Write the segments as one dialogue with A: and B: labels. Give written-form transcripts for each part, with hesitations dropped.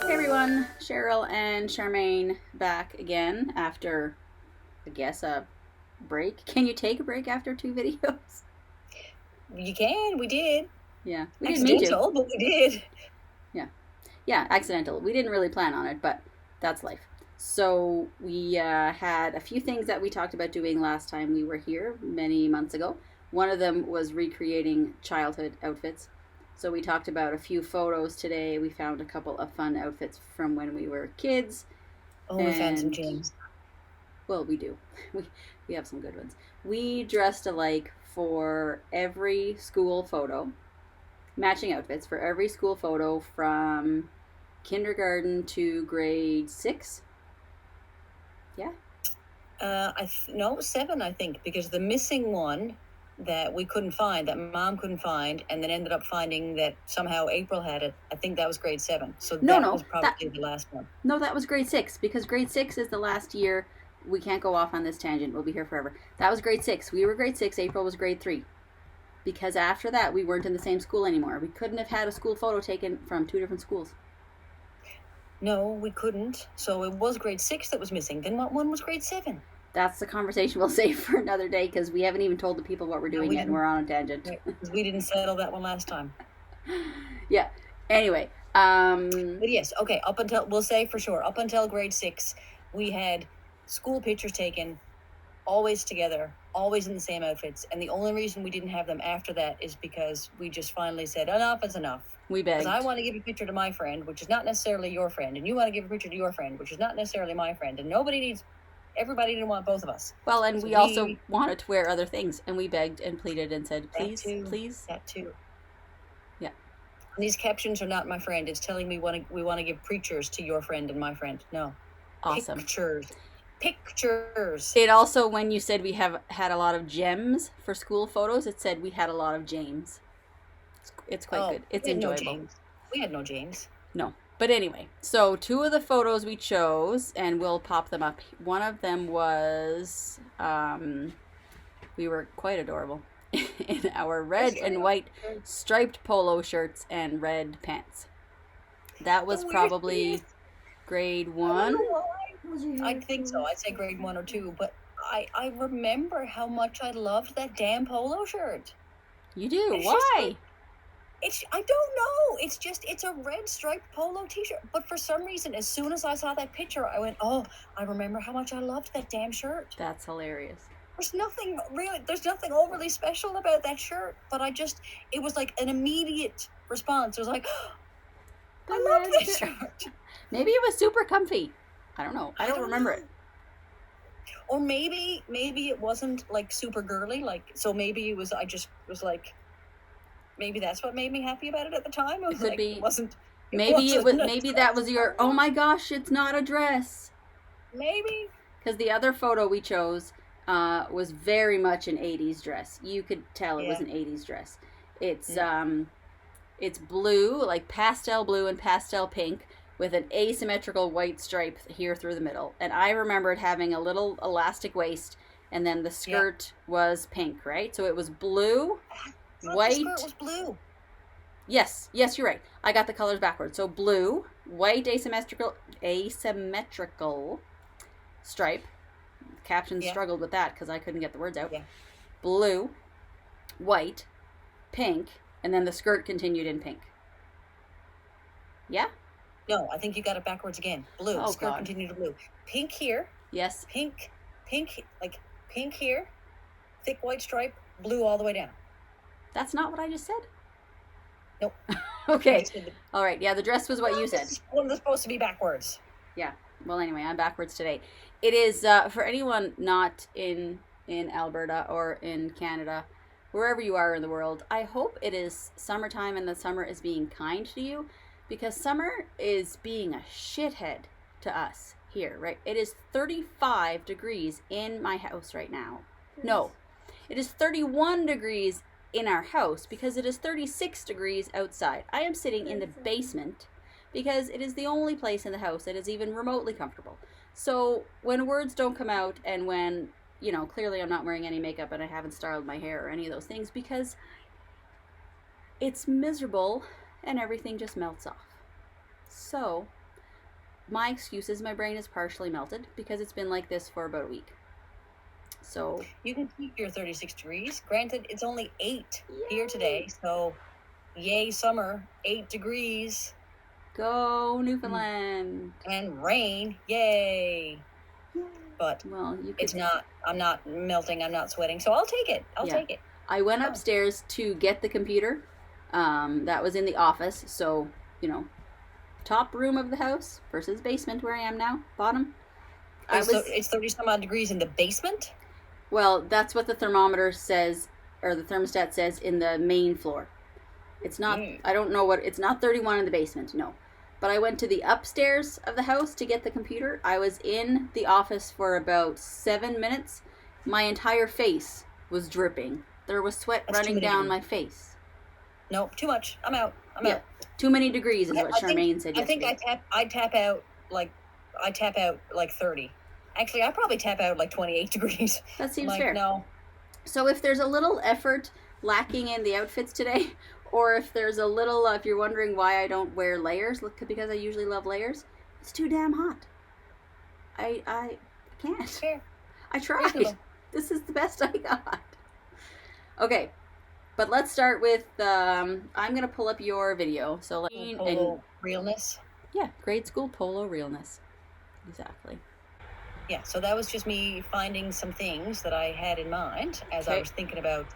A: Hey everyone, Cheryl and Charmaine back again after, I guess, a break. Can you take a break after two videos?
B: You can. We did.
A: Yeah, we didn't mean to.
B: Accidental, but we did.
A: Yeah, yeah, accidental. We didn't really plan on it, but that's life. So we had a few things that we talked about doing last time we were here many months ago. One of them was recreating childhood outfits. So we talked about a few photos today. We found a couple of fun outfits from when we were kids,
B: Oh, we found some
A: and
B: gems.
A: well, we do. We we have some good ones. We dressed alike for every school photo, matching outfits for every school photo from kindergarten to grade 6. Yeah.
B: No, seven, I think, because the missing one that we couldn't find, that Mom couldn't find, and then ended up finding that somehow April had it. I think that was grade 7. So
A: No,
B: that
A: no.
B: was
A: That
B: probably the last one.
A: no, that was grade 6 because grade 6 is the last year. We can't go off on this tangent. We'll be here forever. That was grade 6. We were grade 6. April was grade 3. Because after that, we weren't in the same school anymore. We couldn't have had a school photo taken from two different schools.
B: No, we couldn't. So it was grade 6 that was missing. Then what one was grade 7?
A: That's the conversation we'll save for another day because we haven't even told the people what we're
B: No,
A: doing
B: we
A: yet and
B: didn't.
A: we're on a tangent.
B: Right, 'cause we didn't settle that one last time.
A: Yeah. Anyway,
B: But yes, okay, up until, we'll say for sure, up until grade 6, we had school pictures taken always together, always in the same outfits. And the only reason we didn't have them after that is because we just finally said, enough is enough.
A: we
B: Because I
A: begged.
B: want to give a picture to my friend, which is not necessarily your friend, and you want to give a picture to your friend, which is not necessarily my friend, and everybody didn't want both of us.
A: Well, and
B: So
A: we also
B: we,
A: wanted to wear other things, and we begged and pleaded and said,
B: that
A: please,
B: too,
A: please.
B: that too.
A: Yeah.
B: And these captions are not my friend. It's telling me we want to give preachers to your friend and my friend. No,
A: Awesome.
B: pictures.
A: It also, when you said we have had a lot of gems for school photos, it said we had a lot of James. It's quite good. It's
B: we had no
A: enjoyable.
B: James. We had no James.
A: No. But anyway, so two of the photos we chose, and we'll pop them up. One of them was, we were quite adorable in our red and white striped polo shirts and red pants. That was probably grade
B: I don't
A: 1.
B: know why. I think so. I'd say grade 1 or 2, but I remember how much I loved that damn polo shirt.
A: You do?
B: It's
A: Why?
B: I don't know. It's a red striped polo t-shirt. But for some reason, as soon as I saw that picture, I went, oh, I remember how much I loved that damn shirt.
A: That's hilarious.
B: There's nothing overly special about that shirt, but it was like an immediate response. It was like, I love this shirt.
A: Maybe it was super comfy. I don't know. I don't remember it.
B: Or maybe it wasn't like super girly, so maybe I just was like, maybe that's what made me happy about it at the time.
A: It could be.
B: It wasn't.
A: Maybe that was your. Oh my gosh! It's not a dress.
B: Maybe
A: because the other photo we chose was very much an '80s dress. You could tell it was an '80s dress. It's blue, like pastel blue and pastel pink, with an asymmetrical white stripe here through the middle. And I remembered having a little elastic waist, and then the skirt was pink, right? So it was blue, white. The
B: skirt was blue.
A: Yes, you're right. I got the colors backwards. So blue, white, asymmetrical stripe. Captions struggled with that because I couldn't get the words out.
B: Yeah.
A: Blue, white, pink, and then the skirt continued in pink. Yeah?
B: No, I think you got it backwards again. Blue.
A: Oh,
B: skirt continued in blue. Pink here.
A: Yes.
B: Pink, like pink here. Thick white stripe. Blue all the way down.
A: That's not what I just said.
B: Nope.
A: Okay. All right. Yeah, the dress was what you said.
B: One was supposed to be backwards.
A: Yeah. Well, anyway, I'm backwards today. It is, for anyone not in Alberta or in Canada, wherever you are in the world, I hope it is summertime and the summer is being kind to you, because summer is being a shithead to us here, right? It is 35 degrees in my house right now. No, it is 31 degrees in our house because it is 36 degrees outside. I am sitting in the basement because it is the only place in the house that is even remotely comfortable. So when words don't come out, and when, clearly I'm not wearing any makeup and I haven't styled my hair or any of those things, because it's miserable and everything just melts off. So my excuse is my brain is partially melted because it's been like this for about a week. So
B: you can keep your 36 degrees. Granted, it's only 8
A: Yay.
B: here today, so yay summer, 8 degrees.
A: Go Newfoundland.
B: And rain, yay. But
A: well,
B: it's not, I'm not melting, I'm not sweating, so I'll take it. I'll take it.
A: I went upstairs to get the computer. That was in the office, so, you know, top room of the house versus basement where I am now, bottom.
B: It's 30 some odd degrees in the basement?
A: Well, that's what the thermometer says, or the thermostat says in the main floor. It's not, I don't know what, it's not 31 in the basement, no. But I went to the upstairs of the house to get the computer. I was in the office for about 7 minutes. My entire face was dripping. There was sweat running down my face.
B: No, too much. I'm out. I'm out.
A: Too many degrees is what Charmaine said yesterday.
B: I think I tap out like 30. Actually, I probably tap out like 28 degrees.
A: That seems fair.
B: No.
A: So if there's a little effort lacking in the outfits today, or if there's a little, if you're wondering why I don't wear layers, because I usually love layers, it's too damn hot. I can't.
B: Fair.
A: I tried. This is the best I got. Okay, but let's start with, I'm going to pull up your video. So
B: Polo realness.
A: Yeah, grade school polo realness. Exactly.
B: Yeah, so that was just me finding some things that I had in mind as I was thinking about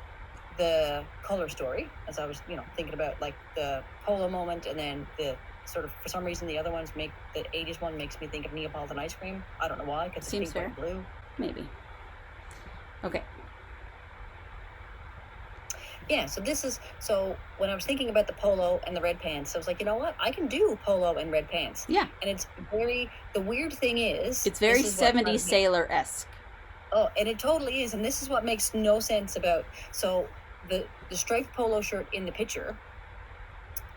B: the color story, as I was, thinking about like the polo moment, and then the sort of, for some reason, the other ones the 80s one makes me think of Neapolitan ice cream. I don't know why, because it's pink and blue.
A: Maybe. Okay.
B: Yeah, so when I was thinking about the polo and the red pants, I was like, you know what? I can do polo and red pants.
A: Yeah.
B: And the weird thing is...
A: It's very 70s sailor-esque.
B: Oh, and it totally is. And this is what makes no sense about... So the striped polo shirt in the picture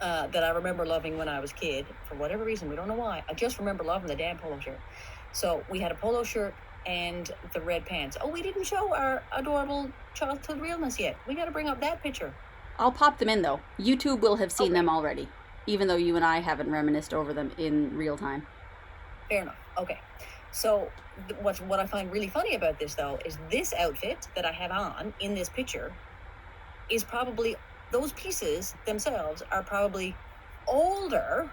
B: that I remember loving when I was a kid, for whatever reason, we don't know why. I just remember loving the damn polo shirt. So we had a polo shirt and the red pants. Oh, we didn't show our adorable childhood realness yet. We got to bring up that picture.
A: I'll pop them in, though. YouTube will have seen them already, even though you and I haven't reminisced over them in real time.
B: Fair enough. Okay. So what I find really funny about this, though, is this outfit that I have on in this picture is probably, those pieces themselves are probably older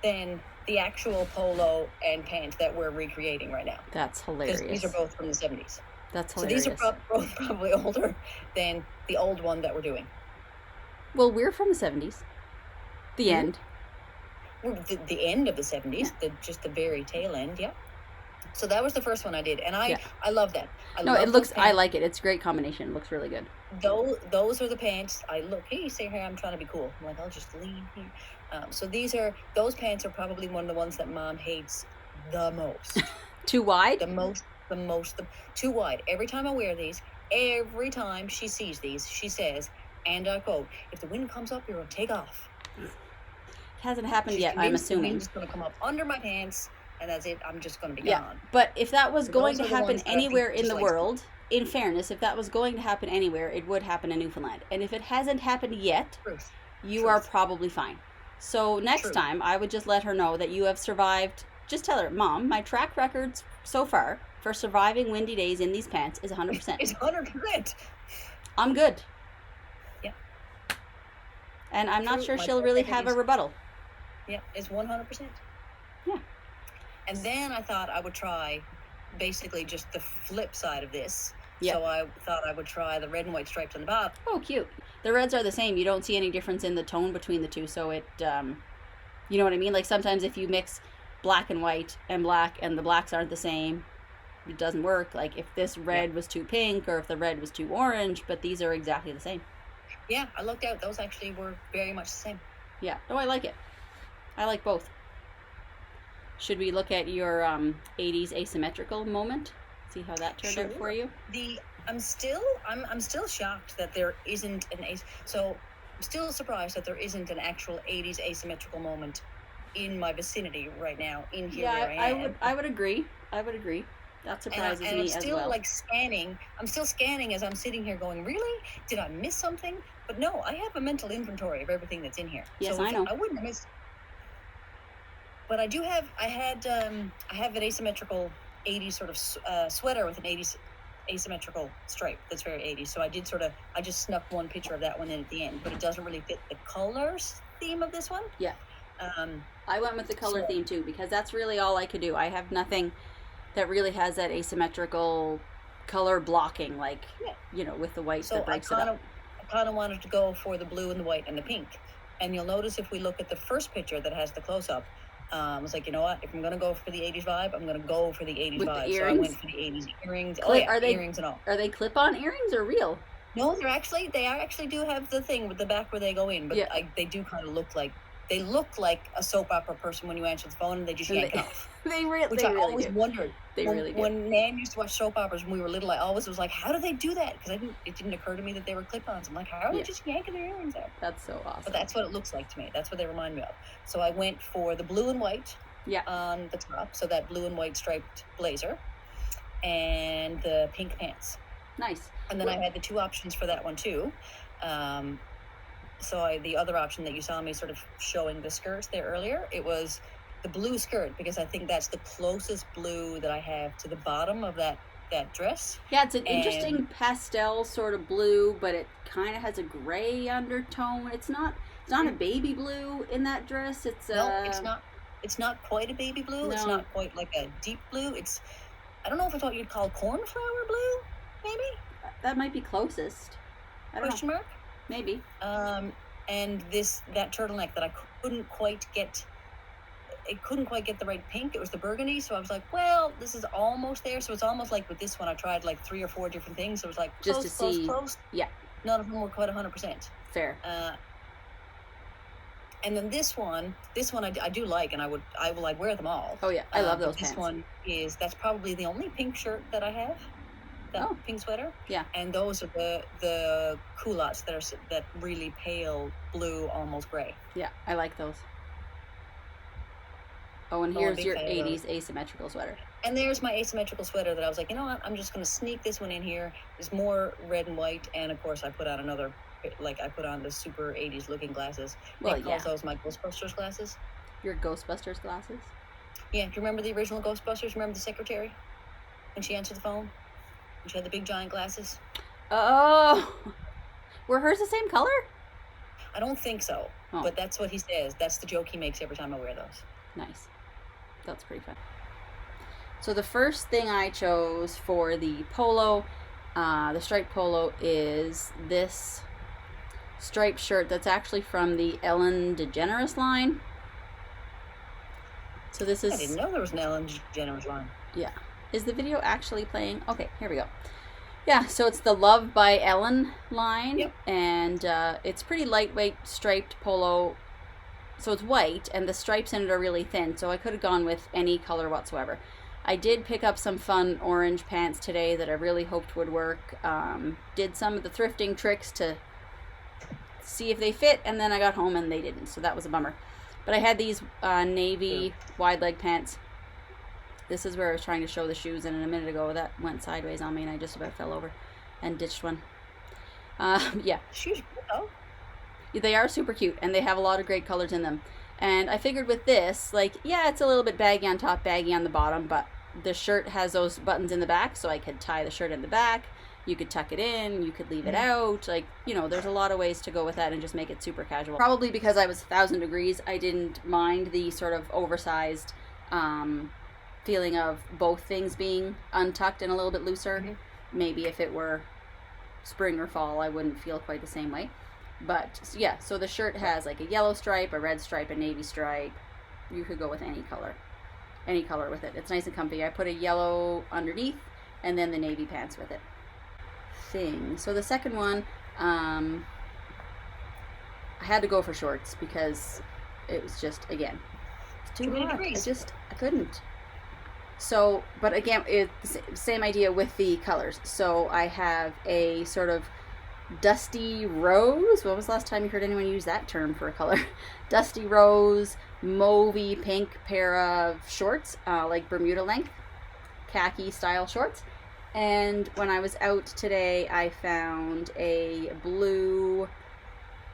B: than the actual polo and pants that we're recreating right now.
A: That's hilarious.
B: Because these are both from the 70s.
A: That's hilarious.
B: So these are both probably older than the old one that we're doing.
A: Well, we're from the 70s. The end.
B: The end of the 70s, just the very tail end, yeah. So that was the first one I did, and I love that.
A: I like it. It's a great combination. It looks really good.
B: Those are the pants. Hey, you say here, I'm trying to be cool. I'm like, I'll just lean here. So those pants are probably one of the ones that Mom hates the most.
A: Too wide?
B: The most, too wide. Every time I wear these, every time she sees these, she says, and I quote, if the wind comes up, you're going to take off.
A: It hasn't happened yet, I'm assuming.
B: The wind's going to come up under my pants, and that's it. I'm just going to be gone.
A: But if that was going to happen anywhere in the world, in fairness, if that was going to happen anywhere, it would happen in Newfoundland. And if it hasn't happened yet, you are probably fine. So next time, I would just let her know that you have survived. Just tell her, Mom, my track records so far for surviving windy days in these pants is 100%.
B: It's 100%.
A: I'm good.
B: Yeah.
A: And I'm not sure she'll really have a rebuttal.
B: Yeah, it's 100%.
A: Yeah.
B: And then I thought I would try basically just the flip side of this.
A: Yeah.
B: So I thought I would try the red and white stripes on the bottom.
A: Oh, cute. The reds are the same. You don't see any difference in the tone between the two. So it, you know what I mean? Like sometimes if you mix black and white and black and the blacks aren't the same, it doesn't work. Like if this red was too pink or if the red was too orange, but these are exactly the same.
B: Yeah, I looked out. Those actually were very much the same.
A: Yeah. Oh, I like it. I like both. Should we look at your 80s asymmetrical moment? See how that turned out for you? I'm still shocked that there isn't so I'm still surprised that there isn't an actual 80s asymmetrical moment in my vicinity right now in here where I am. I would agree. That surprises me as well.
B: And I'm still scanning. I'm still scanning as I'm sitting here going, really? Did I miss something? But no, I have a mental inventory of everything that's in here.
A: Yes,
B: so
A: I know.
B: I wouldn't have missed. But I have an asymmetrical 80s sort of sweater with an 80s asymmetrical stripe that's very 80s. So I just snuck one picture of that one in at the end, but it doesn't really fit the colors theme of this one.
A: Yeah. I went with the color theme too, because that's really all I could do. I have nothing that really has that asymmetrical color blocking, like, with the white that breaks it up.
B: I kind of wanted to go for the blue and the white and the pink. And you'll notice if we look at the first picture that has the close-up, I was like, you know what? If I'm going to go for the 80s vibe, I'm going to go for the 80s
A: with
B: vibe.
A: The
B: so I went for the 80s earrings. Earrings and all.
A: Are they clip-on earrings or real?
B: No, they actually do have the thing with the back where they go in, but they do kind of look like a soap opera person when you answer the phone and they just yank it off. Which I always wondered. When Nan used to watch soap operas when we were little, I always was like, how do they do that? Because it didn't occur to me that they were clip-ons. I'm like, how are they just yanking their earrings out?
A: That's so awesome.
B: But that's what it looks like to me. That's what they remind me of. So I went for the blue and white on the top, so that blue and white striped blazer, and the pink pants.
A: Nice.
B: And then I had the two options for that one too. So the other option that you saw me sort of showing the skirt there earlier, it was the blue skirt, because I think that's the closest blue that I have to the bottom of that dress.
A: Yeah, it's an interesting pastel sort of blue, but it kind of has a gray undertone. It's not a baby blue in that dress.
B: It's not quite a baby blue. No. It's not quite like a deep blue. I don't know if it's what you'd call cornflower blue, maybe?
A: That might be closest.
B: Question mark?
A: Maybe.
B: And that turtleneck that I couldn't quite get the right pink. It was the burgundy, so I was like, well, this is almost there. So it's almost like with this one, I tried like 3 or 4 different things. So it was like close.
A: Yeah.
B: None of them were quite 100%.
A: Fair.
B: And then this one I do like, and I will like wear them all.
A: Oh yeah, I love those pants.
B: This one that's probably the only pink shirt that I have. Pink sweater.
A: Yeah.
B: And those are the culottes that really pale blue, almost gray.
A: Yeah, I like those. Oh, and here's your 80s asymmetrical sweater.
B: And there's my asymmetrical sweater that I was like, you know what? I'm just going to sneak this one in here. There's more red and white, and of course I put on the super 80s looking glasses.
A: Well,
B: Nick calls those my Ghostbusters glasses.
A: Your Ghostbusters glasses?
B: Yeah. Do you remember the original Ghostbusters? Remember the secretary when she answered the phone? She had the big giant glasses.
A: Oh, were hers the same color?
B: I don't think so, but that's what he says. That's the joke he makes every time I wear those.
A: Nice. That's pretty fun. So the first thing I chose for the polo, the striped polo, is this striped shirt that's actually from the Ellen DeGeneres line. So this is...
B: I didn't know there was an Ellen DeGeneres line.
A: Yeah. Is the video actually playing? Okay, here we go. Yeah, so it's the Love by Ellen line.
B: Yep.
A: And it's pretty lightweight striped polo. So it's white, and the stripes in it are really thin, so I could have gone with any color whatsoever. I did pick up some fun orange pants today that I really hoped would work. Did some of the thrifting tricks to see if they fit, and then I got home and they didn't, so that was a bummer. But I had these navy wide leg pants. This is where I was trying to show the shoes, and a minute ago that went sideways on me, and I just about fell over and ditched one. Yeah.
B: Shoes, though.
A: They are super cute, and they have a lot of great colors in them. And I figured with this, like, yeah, it's a little bit baggy on top, baggy on the bottom, but the shirt has those buttons in the back, so I could tie the shirt in the back. You could tuck it in, you could leave it out. Like, there's a lot of ways to go with that and just make it super casual. Probably because I was 1,000 degrees, I didn't mind the sort of oversized feeling of both things being untucked and a little bit looser.
B: Mm-hmm.
A: Maybe if it were spring or fall, I wouldn't feel quite the same way. But yeah, so the shirt has like a yellow stripe, a red stripe, a navy stripe. You could go with any color with it. It's nice and comfy. I put a yellow underneath and then the navy pants with it. So the second one, I had to go for shorts because it was just, again, it's too hot. I couldn't. So, but again, it's the same idea with the colors. So I have a sort of dusty rose. When was the last time you heard anyone use that term for a color? Dusty rose, mauvey pink pair of shorts, like Bermuda length, khaki style shorts. And when I was out today, I found a blue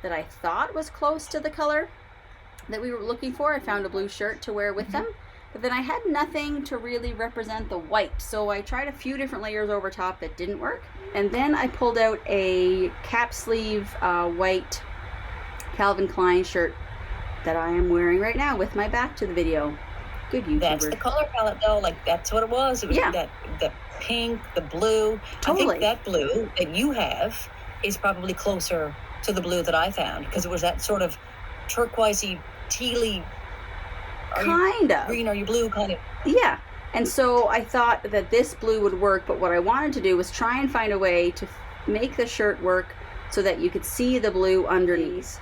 A: that I thought was close to the color. that we were looking for. I found a blue shirt to wear with them, but then I had nothing to really represent the white, so I tried a few different layers over top that didn't work, and then I pulled out a cap sleeve white Calvin Klein shirt that I am wearing right now with my back to the video. Good YouTuber.
B: That's the color palette, though. Like, that's what it was. It was that the pink, the blue.
A: Totally.
B: I think that blue that you have is probably closer to the blue that I found, because it was that sort of turquoisey, tealy,
A: kind of
B: green, are you blue kind of.
A: Yeah. And so I thought that this blue would work, but what I wanted to do was try and find a way to make the shirt work so that you could see the blue underneath.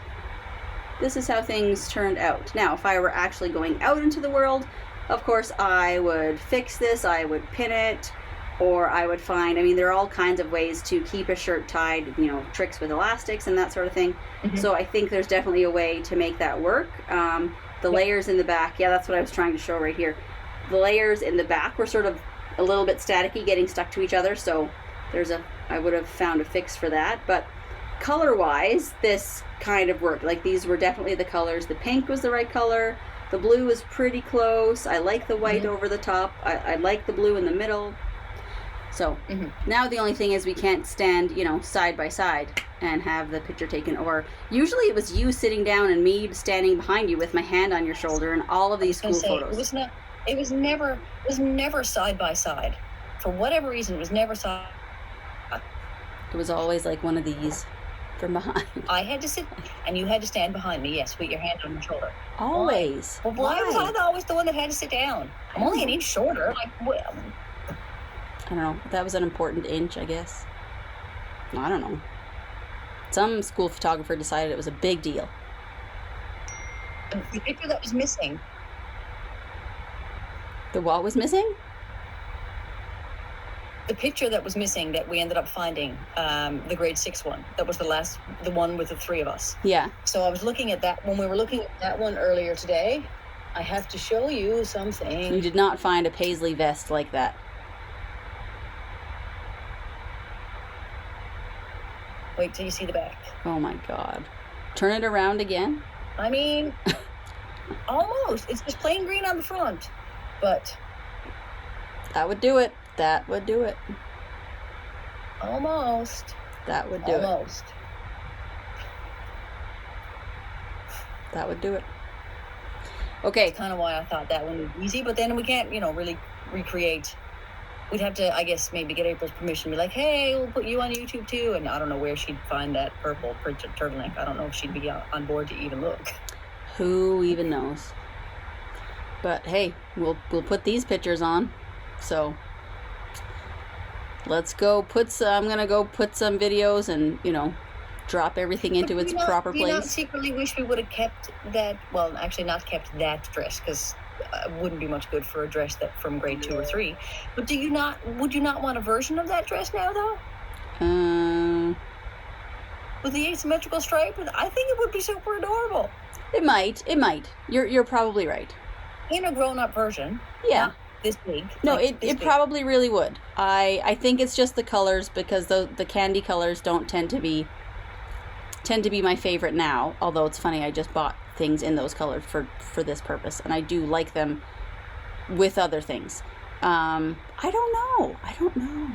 A: This is how things turned out. Now, if I were actually going out into the world, of course, I would fix this, I would pin it, or I would find, I mean, there are all kinds of ways to keep a shirt tied, you know, tricks with elastics and that sort of thing. So I think there's definitely a way to make that work. The layers in the back, that's what I was trying to show right here. The layers in the back were sort of a little bit staticky, getting stuck to each other, so I would have found a fix for that. But color-wise, this kind of worked. Like, these were definitely the colors. The pink was the right color. The blue was pretty close. I like the white over the top. I like the blue in the middle. So now the only thing is we can't stand, you know, side by side and have the picture taken. Or usually it was you sitting down and me standing behind you with my hand on your shoulder in all of these school photos.
B: It was never side by side. For whatever reason, it was never side.
A: It was always like one of these from behind.
B: I had to sit, and you had to stand behind me, yes, with your hand on your shoulder.
A: Always.
B: Well, why was I always the one that had to sit down? I'm only an inch shorter. Like, well,
A: I don't know. That was an important inch, I guess. I don't know. Some school photographer decided it was a big deal.
B: The picture that was missing.
A: The what was missing?
B: The picture that was missing that we ended up finding, the grade 6 one, that was the one with the 3 of us.
A: Yeah.
B: So I was looking at that when we were looking at that one earlier today. I have to show you something.
A: You did not find a paisley vest like that.
B: Wait till you see the back.
A: Oh my God. Turn it around again?
B: I mean, almost. It's just plain green on the front, but...
A: That would do it. That would do it.
B: Almost.
A: That would do it.
B: Almost.
A: That would do it. Okay.
B: That's kind of why I thought that one was easy, but then we can't, you know, really recreate. We'd have to, I guess, maybe get April's permission, be like, hey, we'll put you on YouTube too. And I don't know where she'd find that purple printed turtleneck. I don't know if she'd be on board to even look.
A: Who even knows? But hey, we'll put these pictures on. So let's go I'm gonna go put some videos and, you know, drop everything into its proper place.
B: Do you not secretly wish we would have kept that, well, actually not kept that dress, because it wouldn't be much good for a dress that from grade 2 or 3. But would you not want a version of that dress now, though? With the asymmetrical stripe? I think it would be super adorable.
A: It might. You're probably right.
B: In a grown-up version.
A: Yeah.
B: Not this big.
A: No, it probably really would. I think it's just the colors, because the candy colors don't tend to be my favorite now. Although it's funny, I just bought things in those colors for this purpose, and I do like them with other things. I don't know. I don't know.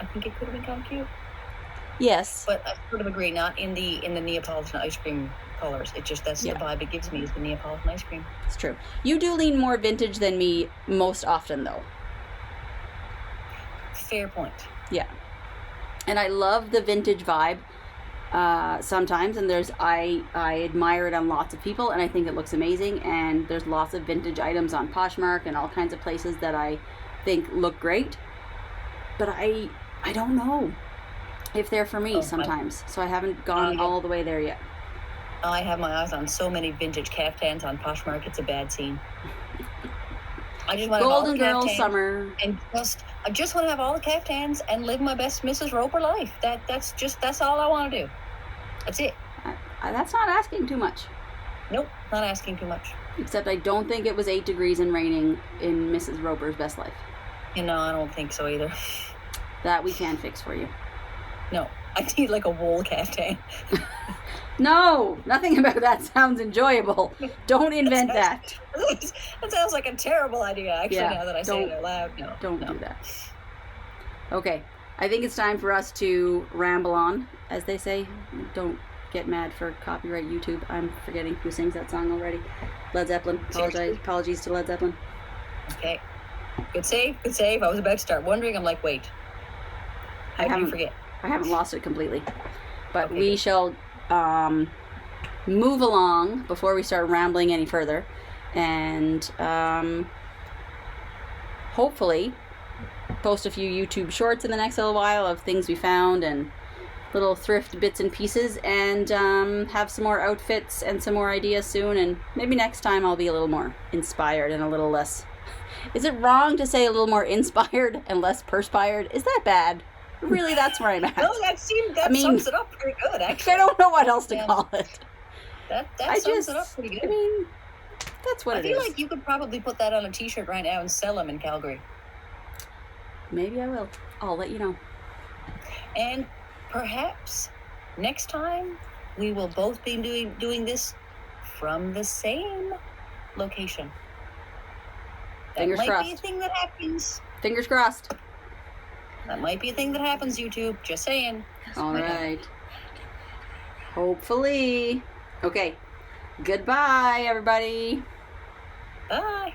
B: I think it could have been kind of cute.
A: Yes.
B: But I sort of agree, not in the Neapolitan ice cream colors. It just, that's the vibe it gives me, is the Neapolitan ice cream.
A: It's true. You do lean more vintage than me most often, though.
B: Fair point.
A: Yeah. And I love the vintage vibe sometimes, and I admire it on lots of people, and I think it looks amazing, and there's lots of vintage items on Poshmark and all kinds of places that I think look great. But I don't know if they're for me sometimes, so I haven't gone all the way there yet.
B: I have my eyes on so many vintage caftans on Poshmark, it's a bad scene. I just want to have all the
A: Golden
B: caftans
A: Girl summer.
B: And I just want to have all the caftans and live my best Mrs. Roper life. That's all I want to do. That's it.
A: That's not asking too much.
B: Nope, not asking too much.
A: Except I don't think it was 8 degrees and raining in Mrs. Roper's best life.
B: You know, I don't think so either.
A: That we can fix for you.
B: No, I need like a wool caftan.
A: No, nothing about that sounds enjoyable. Don't invent that.
B: That sounds like a terrible idea, actually,
A: Yeah,
B: now that I say it out loud. No,
A: Don't
B: no.
A: do that. Okay, I think it's time for us to ramble on, as they say. Don't get mad for copyright YouTube. I'm forgetting who sings that song already. Led Zeppelin. Apologies to Led Zeppelin.
B: Okay. Good save, good save. I was about to start wondering. I'm like, wait. How did you forget?
A: I haven't lost it completely. But
B: Okay,
A: we
B: good.
A: shall move along before we start rambling any further. And hopefully post a few YouTube shorts in the next little while of things we found and little thrift bits and pieces, and have some more outfits and some more ideas soon. And maybe next time I'll be a little more inspired and a little less... Is it wrong to say a little more inspired and less perspired? Is that bad? Really, that's where I'm at.
B: No, that sums it up pretty good, actually.
A: I don't know what else to call it.
B: That sums it up pretty good.
A: I mean, that's what it is.
B: I feel like you could probably put that on a t-shirt right now and sell them in Calgary.
A: Maybe I will. I'll let you know.
B: And perhaps next time we will both be doing this from the same location.
A: Fingers crossed.
B: That might be a thing that happens.
A: Fingers crossed.
B: That might be a thing that happens, YouTube. Just saying.
A: All right. Hopefully. Okay. Goodbye, everybody.
B: Bye.